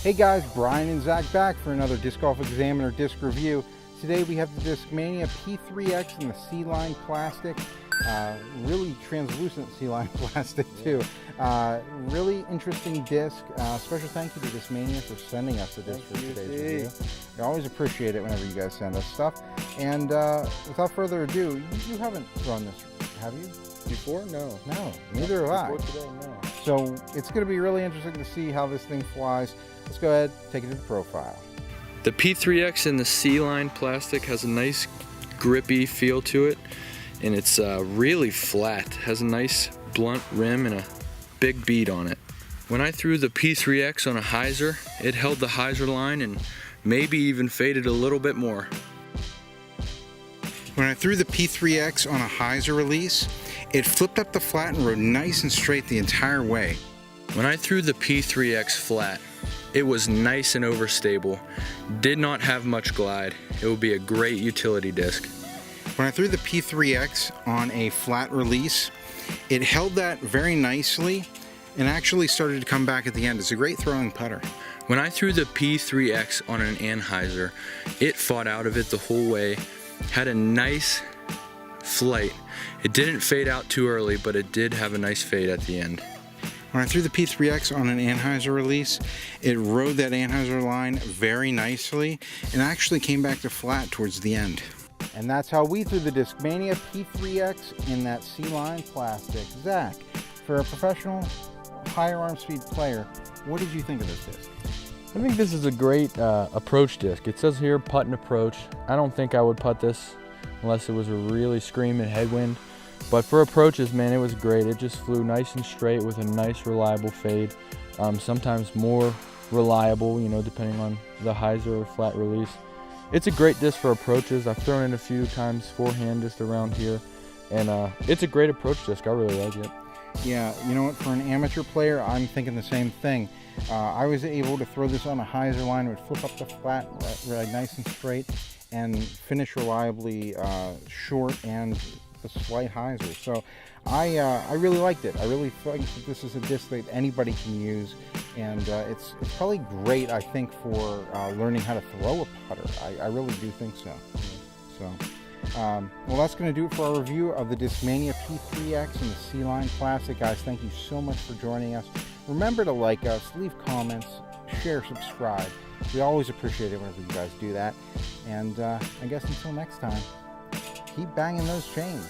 Hey guys, Brian and Zach back for another Disc Golf Examiner disc review. Today we have the Discmania P3x in the C-line plastic. Really translucent C-line plastic too. Really interesting disc. Special thank you to Discmania for sending us the disc for today's review. We always appreciate it whenever you guys send us stuff. And without further ado, you haven't thrown this, have you? Before? No. No, neither have I. Before today, no. So it's going to be really interesting to see how this thing flies. Let's go ahead, take it to the profile. The P3x in the C-line plastic has a nice grippy feel to it, and it's really flat. Has a nice blunt rim and a big bead on it. When I threw the P3x on a hyzer, it held the hyzer line and maybe even faded a little bit more. When I threw the P3x on a hyzer release, it flipped up the flat and rode nice and straight the entire way. When I threw the P3x flat, it was nice and overstable, did not have much glide. It would be a great utility disc. When I threw the P3x on a flat release, it held that very nicely and actually started to come back at the end. It's a great throwing putter. When I threw the P3x on an anhyzer, it fought out of it the whole way, had a nice flight. It didn't fade out too early, but it did have a nice fade at the end. When I threw the P3x on an anhyzer release, it rode that anhyzer line very nicely and actually came back to flat towards the end. And that's how we threw the Discmania P3x in that C-line plastic. Zach, for a professional higher arm speed player, what did you think of this disc? I think this is a great approach disc. It says here putt and approach. I don't think I would putt this unless it was a really screaming headwind. But for approaches, man, it was great. It just flew nice and straight with a nice reliable fade. Sometimes more reliable, you know, depending on the hyzer or flat release. It's a great disc for approaches. I've thrown it a few times forehand just around here. And it's a great approach disc. I really like it. Yeah, you know what, for an amateur player, I'm thinking the same thing. I was able to throw this on a hyzer line. It would flip up the flat really nice and straight and finish reliably short and the slight hyzer. So I really liked it. I really think that this is a disc that anybody can use, and it's probably great, I think, for learning how to throw a putter. I really do think so. Well, that's going to do it for our review of the Discmania P3x and the C-line plastic. Guys, thank you so much for joining us. Remember to like us, leave comments, share, subscribe. We always appreciate it whenever you guys do that. And I guess until next time, keep banging those chains.